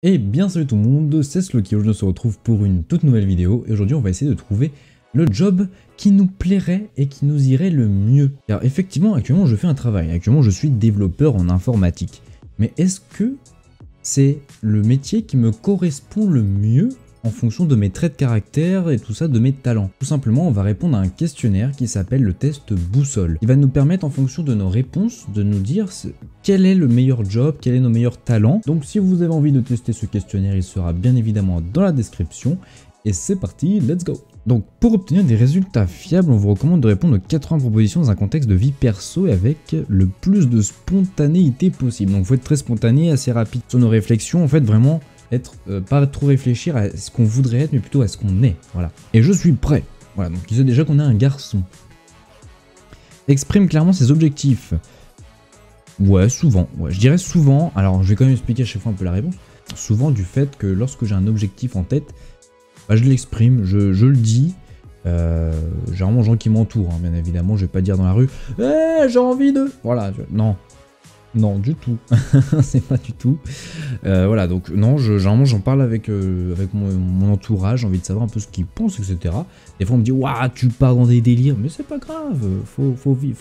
Et bien salut tout le monde, c'est Sloky, aujourd'hui on se retrouve pour une toute nouvelle vidéo et aujourd'hui on va essayer de trouver le job qui nous plairait et qui nous irait le mieux. Car effectivement actuellement je fais un travail, actuellement je suis développeur en informatique. Mais est-ce que c'est le métier qui me correspond le mieux en fonction de mes traits de caractère et tout ça, de mes talents? Tout simplement, on va répondre à un questionnaire qui s'appelle le test boussole. Il va nous permettre, en fonction de nos réponses, de nous dire quel est le meilleur job, quels sont nos meilleurs talents. Donc si vous avez envie de tester ce questionnaire, il sera bien évidemment dans la description. Et c'est parti, let's go! Donc pour obtenir des résultats fiables, on vous recommande de répondre aux 80 propositions dans un contexte de vie perso et avec le plus de spontanéité possible. Donc il faut être très spontané, assez rapide sur nos réflexions, en fait vraiment pas trop réfléchir à ce qu'on voudrait être, mais plutôt à ce qu'on est, voilà. Et je suis prêt, voilà, donc il sait déjà qu'on est un garçon. Exprime clairement ses objectifs. Ouais, souvent, ouais, je dirais souvent, alors je vais quand même expliquer à chaque fois un peu la réponse. Souvent du fait que lorsque j'ai un objectif en tête, bah, je l'exprime, je le dis. Généralement, gens qui m'entourent, hein, bien évidemment, je vais pas dire dans la rue j'ai envie de... Voilà, non, du tout. C'est pas du tout. Voilà, donc non, généralement j'en parle avec mon entourage, j'ai envie de savoir un peu ce qu'ils pensent, etc. Des fois on me dit waouh, tu pars dans des délires, mais c'est pas grave, faut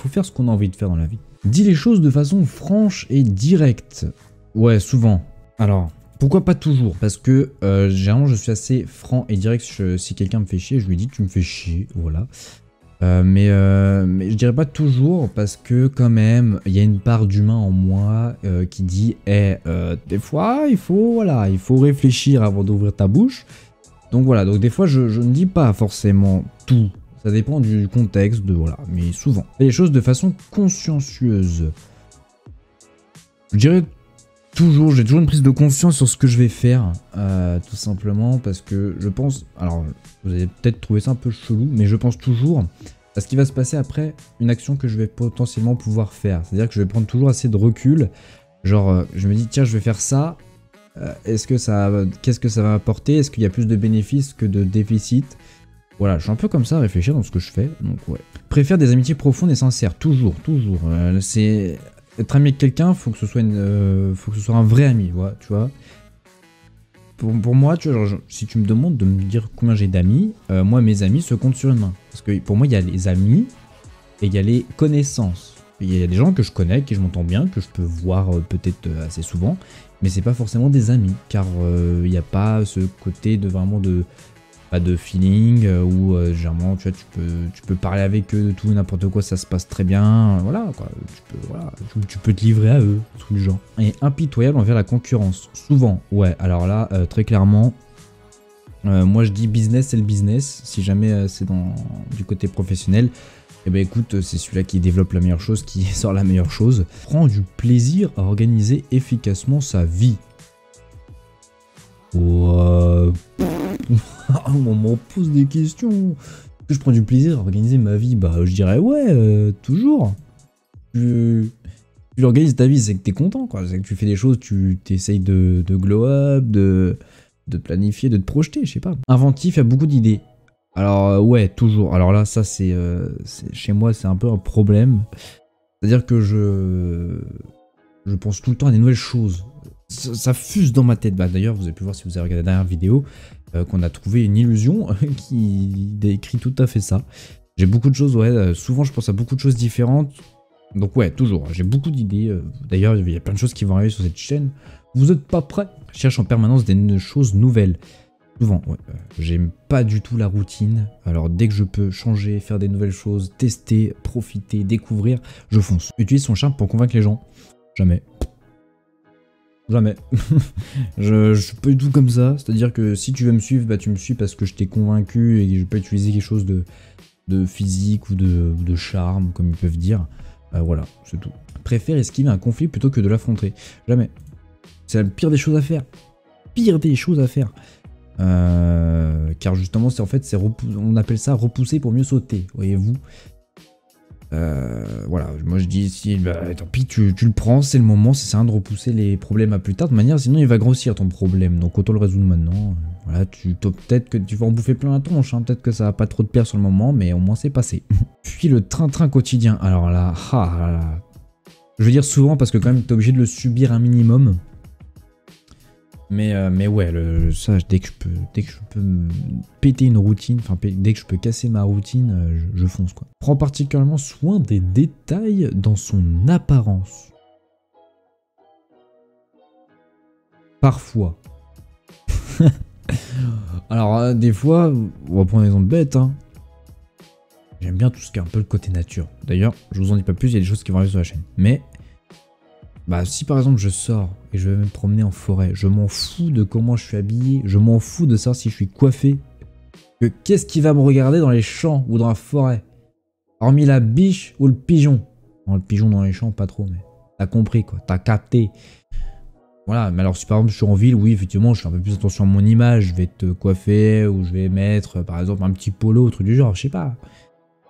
faire ce qu'on a envie de faire dans la vie. Dis les choses de façon franche et directe. Ouais, souvent. Alors, pourquoi pas toujours? Parce que généralement je suis assez franc et direct. Si quelqu'un me fait chier, je lui dis tu me fais chier, voilà. Mais je dirais pas toujours, parce que quand même il y a une part d'humain en moi qui dit des fois il faut réfléchir avant d'ouvrir ta bouche. Donc voilà, donc des fois je ne dis pas forcément tout, ça dépend du contexte, voilà, mais souvent. Fais les choses de façon consciencieuse. Je dirais toujours, j'ai toujours une prise de conscience sur ce que je vais faire, tout simplement parce que je pense, alors vous allez peut-être trouver ça un peu chelou, mais je pense toujours à ce qui va se passer après une action que je vais potentiellement pouvoir faire. C'est-à-dire que je vais prendre toujours assez de recul, genre je me dis tiens je vais faire ça, qu'est-ce que ça va apporter, est-ce qu'il y a plus de bénéfices que de déficit? Voilà, je suis un peu comme ça à réfléchir dans ce que je fais, donc ouais. Préfère des amitiés profondes et sincères, toujours, c'est... Être ami avec quelqu'un, faut que ce soit un vrai ami, tu vois. Pour moi, tu vois, genre, si tu me demandes de me dire combien j'ai d'amis, moi mes amis se comptent sur une main. Parce que pour moi, il y a les amis et il y a les connaissances. Il y a des gens que je connais, qui je m'entends bien, que je peux voir peut-être assez souvent, mais c'est pas forcément des amis, car il n'y a pas ce côté de vraiment de feeling où généralement tu peux parler avec eux de tout n'importe quoi, ça se passe très bien, voilà quoi, tu peux te livrer à eux, tout du genre. Et impitoyable envers la concurrence, souvent, ouais, alors là très clairement moi je dis business c'est le business, si jamais c'est du côté professionnel, et ben écoute, c'est celui-là qui développe la meilleure chose, qui sort la meilleure chose. Prend du plaisir à organiser efficacement sa vie. Ouais. On m'en pose des questions. Est-ce que je prends du plaisir à organiser ma vie? Bah je dirais ouais, toujours. Tu organises ta vie, c'est que t'es content, quoi. C'est que tu fais des choses, tu t'essayes de glow up, de planifier, de te projeter, je sais pas. Inventif, il y a beaucoup d'idées. Alors ouais, toujours. Alors là, ça c'est chez moi, c'est un peu un problème. C'est-à-dire que je pense tout le temps à des nouvelles choses. Ça fuse dans ma tête. Bah, d'ailleurs, vous avez pu voir si vous avez regardé la dernière vidéo qu'on a trouvé une illusion qui décrit tout à fait ça. J'ai beaucoup de choses, ouais, souvent je pense à beaucoup de choses différentes. Donc ouais, toujours, j'ai beaucoup d'idées. D'ailleurs, il y a plein de choses qui vont arriver sur cette chaîne. Vous n'êtes pas prêts? Je cherche en permanence des choses nouvelles. Souvent, ouais, j'aime pas du tout la routine. Alors dès que je peux changer, faire des nouvelles choses, tester, profiter, découvrir, je fonce. Utilise son charme pour convaincre les gens. Jamais. Jamais. je suis pas du tout comme ça. C'est-à-dire que si tu veux me suivre, bah tu me suis parce que je t'ai convaincu et que je vais pas utiliser quelque chose de physique ou de charme, comme ils peuvent dire. Voilà, c'est tout. Préfère esquiver un conflit plutôt que de l'affronter. Jamais. C'est la pire des choses à faire. Pire des choses à faire. Car justement, on appelle ça repousser pour mieux sauter, voyez-vous. Voilà, moi je dis ici, bah, tant pis, tu le prends, c'est le moment, ça sert à rien de repousser les problèmes à plus tard, de manière, sinon il va grossir ton problème, donc autant le résoudre maintenant. Voilà, peut-être que tu vas en bouffer plein la tronche, hein, peut-être que ça va pas trop te plaire sur le moment, mais au moins c'est passé. Puis le train-train quotidien, alors là, je veux dire souvent parce que quand même t'es obligé de le subir un minimum. Mais ouais, ça, dès que je peux me péter une routine, enfin dès que je peux casser ma routine, je fonce quoi. Prends particulièrement soin des détails dans son apparence. Parfois. Alors, des fois, on va prendre un exemple bête, hein. J'aime bien tout ce qui est un peu le côté nature. D'ailleurs, je vous en dis pas plus, il y a des choses qui vont arriver sur la chaîne. Mais, bah, si par exemple je sors et je vais me promener en forêt, je m'en fous de comment je suis habillé, je m'en fous de savoir si je suis coiffé. Que qu'est-ce qui va me regarder dans les champs ou dans la forêt? Hormis la biche ou le pigeon. Non, le pigeon dans les champs, pas trop, mais t'as compris quoi, t'as capté. Voilà, mais alors si par exemple je suis en ville, oui effectivement je fais un peu plus attention à mon image, je vais te coiffer ou je vais mettre par exemple un petit polo, truc du genre, je sais pas.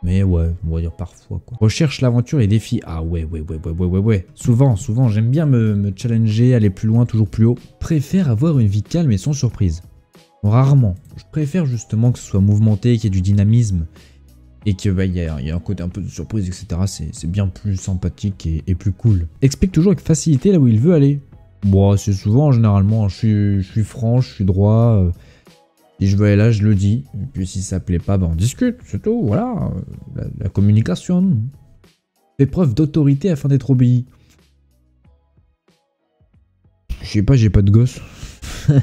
Mais ouais, on va dire parfois quoi. Recherche l'aventure et défis. Ah ouais. Souvent, j'aime bien me challenger, aller plus loin, toujours plus haut. Préfère avoir une vie calme et sans surprise. Rarement. Je préfère justement que ce soit mouvementé, qu'il y ait du dynamisme. Et qu'il y a un côté un peu de surprise, etc. C'est bien plus sympathique et plus cool. Explique toujours avec facilité là où il veut aller. Bon, c'est souvent, généralement, je suis franc, je suis droit. Si je veux aller là, je le dis. Et puis si ça plaît pas, ben on discute, c'est tout, voilà. La communication. Fais preuve d'autorité afin d'être obéi. Je sais pas, j'ai pas de gosse. Ouais,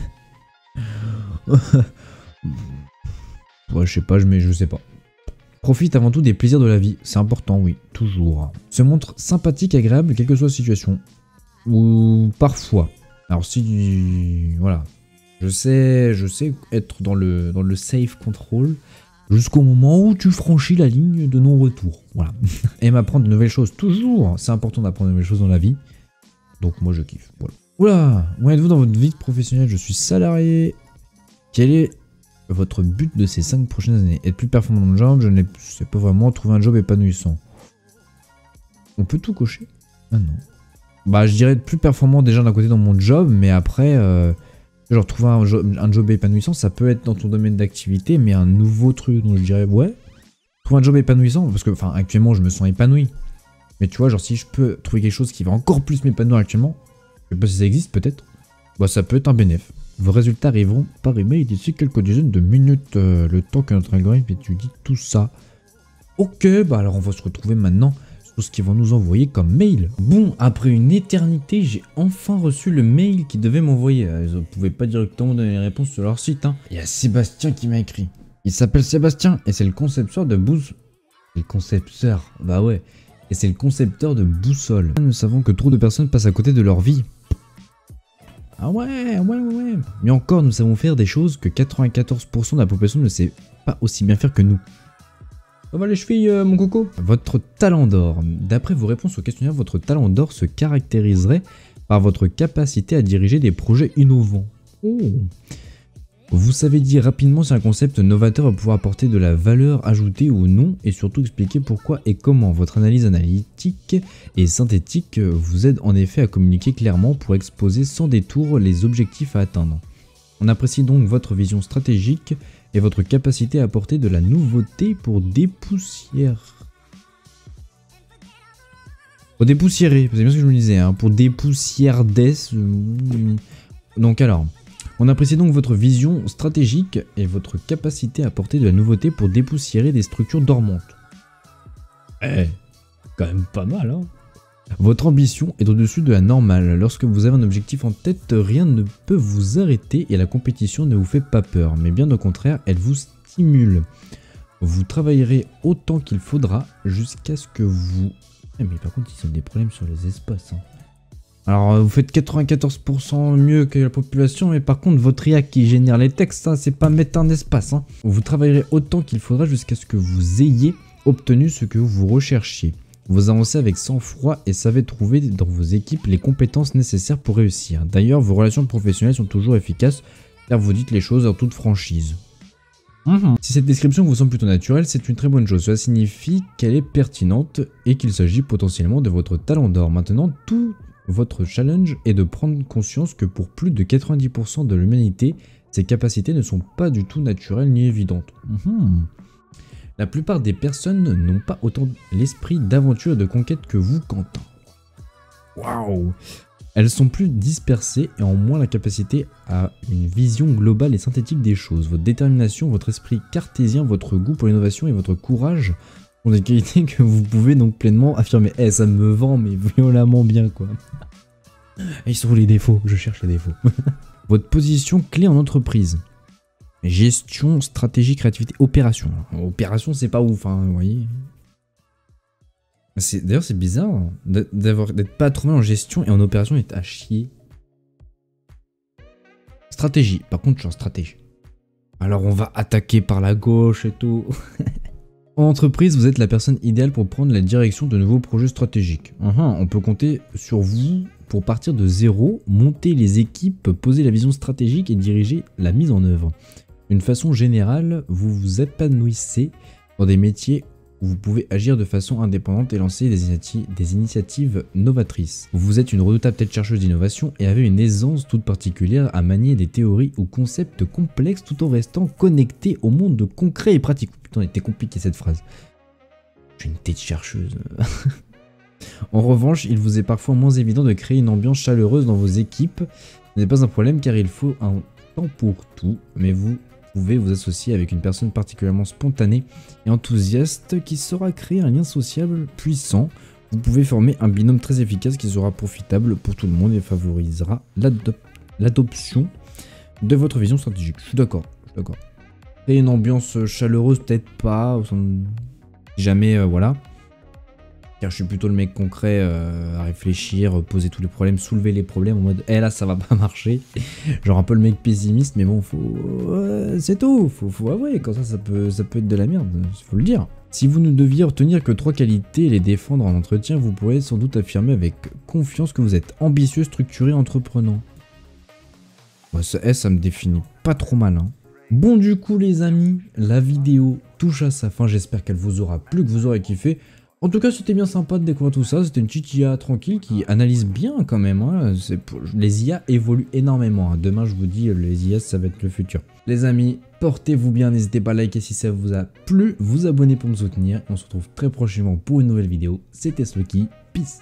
je sais pas, je sais pas. Profite avant tout des plaisirs de la vie, c'est important, oui, toujours. Se montre sympathique, agréable, quelle que soit la situation. Ou parfois. Alors si... Voilà. Je sais être dans le safe control jusqu'au moment où tu franchis la ligne de non-retour. Voilà. Et m'apprendre de nouvelles choses, toujours. C'est important d'apprendre de nouvelles choses dans la vie. Donc moi je kiffe. Voilà. Oula, où êtes-vous dans votre vie professionnelle? Je suis salarié. Quel est votre but de ces 5 prochaines années? Être plus performant dans le job? Je ne sais pas vraiment. Trouver un job épanouissant. On peut tout cocher? Ah non. Bah je dirais être plus performant déjà d'un côté dans mon job, mais après, genre trouver un job épanouissant, ça peut être dans ton domaine d'activité, mais un nouveau truc, donc je dirais ouais, trouver un job épanouissant, parce que enfin actuellement je me sens épanoui, mais tu vois genre si je peux trouver quelque chose qui va encore plus m'épanouir actuellement, je sais pas si ça existe peut-être, bah ça peut être un bénéf. Vos résultats arriveront par email d'ici quelques dizaines de minutes, le temps que notre algorithme étudie tout ça. Ok, bah alors on va se retrouver maintenant tout ce qu'ils vont nous envoyer comme mail. Bon, après une éternité, j'ai enfin reçu le mail qu'ils devaient m'envoyer. Ils ne pouvaient pas directement donner les réponses sur leur site. Hein. Il y a Sébastien qui m'a écrit. Il s'appelle Sébastien et c'est le concepteur de boussole. Le concepteur, bah ouais. Et c'est le concepteur de boussole. Nous savons que trop de personnes passent à côté de leur vie. Ah ouais. Mais encore, nous savons faire des choses que 94% de la population ne sait pas aussi bien faire que nous. Ça va les chevilles, mon coco? Votre talent d'or. D'après vos réponses au questionnaire, votre talent d'or se caractériserait par votre capacité à diriger des projets innovants. Oh. Vous savez dire rapidement si un concept novateur va pouvoir apporter de la valeur ajoutée ou non, et surtout expliquer pourquoi et comment. Votre analyse analytique et synthétique vous aide en effet à communiquer clairement pour exposer sans détour les objectifs à atteindre. On apprécie donc votre vision stratégique et votre capacité à apporter de la nouveauté pour dépoussiérer. Pour dépoussiérer, c'est bien ce que je me disais, hein, pour dépoussiérer des... Donc alors, on apprécie donc votre vision stratégique et votre capacité à apporter de la nouveauté pour dépoussiérer des structures dormantes. Quand même pas mal, hein. Votre ambition est au-dessus de la normale. Lorsque vous avez un objectif en tête, rien ne peut vous arrêter et la compétition ne vous fait pas peur, mais bien au contraire, elle vous stimule. Vous travaillerez autant qu'il faudra jusqu'à ce que vous... mais par contre, ils ont des problèmes sur les espaces. Hein. Alors, vous faites 94% mieux que la population, mais par contre, votre IA qui génère les textes, ça, c'est pas mettre un espace. Hein. Vous travaillerez autant qu'il faudra jusqu'à ce que vous ayez obtenu ce que vous recherchiez. Vous avancez avec sang-froid et savez trouver dans vos équipes les compétences nécessaires pour réussir. D'ailleurs, vos relations professionnelles sont toujours efficaces car vous dites les choses en toute franchise. Si cette description vous semble plutôt naturelle, c'est une très bonne chose. Cela signifie qu'elle est pertinente et qu'il s'agit potentiellement de votre talent d'or. Maintenant, tout votre challenge est de prendre conscience que pour plus de 90% de l'humanité, ces capacités ne sont pas du tout naturelles ni évidentes. La plupart des personnes n'ont pas autant l'esprit d'aventure et de conquête que vous, Quentin. Waouh! Elles sont plus dispersées et ont moins la capacité à une vision globale et synthétique des choses. Votre détermination, votre esprit cartésien, votre goût pour l'innovation et votre courage sont des qualités que vous pouvez donc pleinement affirmer. Eh, ça me vend mais violemment bien quoi. Et ils sont où les défauts? Je cherche les défauts. Votre position clé en entreprise. Gestion, stratégie, créativité, opération. Opération c'est pas ouf, hein, vous voyez. D'ailleurs c'est bizarre hein, d'être pas trop mal en gestion et en opération est à chier. Stratégie, par contre je suis en stratégie. Alors on va attaquer par la gauche et tout. En entreprise, vous êtes la personne idéale pour prendre la direction de nouveaux projets stratégiques. On peut compter sur vous pour partir de zéro, monter les équipes, poser la vision stratégique et diriger la mise en œuvre. D'une façon générale, vous vous épanouissez dans des métiers où vous pouvez agir de façon indépendante et lancer des initiatives novatrices. Vous êtes une redoutable tête chercheuse d'innovation et avez une aisance toute particulière à manier des théories ou concepts complexes tout en restant connecté au monde concret et pratique. Putain, elle était compliquée cette phrase. J'ai une tête chercheuse. En revanche, il vous est parfois moins évident de créer une ambiance chaleureuse dans vos équipes. Ce n'est pas un problème car il faut un temps pour tout, mais vous pouvez vous associer avec une personne particulièrement spontanée et enthousiaste qui saura créer un lien sociable puissant. Vous pouvez former un binôme très efficace qui sera profitable pour tout le monde et favorisera l'adoption de votre vision stratégique. Je suis d'accord, Créer une ambiance chaleureuse, peut-être pas, si jamais, voilà. Car je suis plutôt le mec concret à réfléchir, poser tous les problèmes, soulever les problèmes en mode là ça va pas marcher. Genre un peu le mec pessimiste, mais bon, c'est tout, faut avouer, quand ça peut être de la merde, faut le dire. Si vous ne deviez retenir que 3 qualités et les défendre en entretien, vous pourrez sans doute affirmer avec confiance que vous êtes ambitieux, structuré, entreprenant. Ouais, ce S, ça me définit pas trop mal, hein. Bon du coup les amis, la vidéo touche à sa fin, j'espère qu'elle vous aura plu, que vous aurez kiffé. En tout cas, c'était bien sympa de découvrir tout ça. C'était une petite IA tranquille qui analyse bien quand même. Hein. Les IA évoluent énormément. Hein. Demain, je vous dis, les IA, ça va être le futur. Les amis, portez-vous bien. N'hésitez pas à liker si ça vous a plu. Vous abonner pour me soutenir. On se retrouve très prochainement pour une nouvelle vidéo. C'était Sloky. Peace.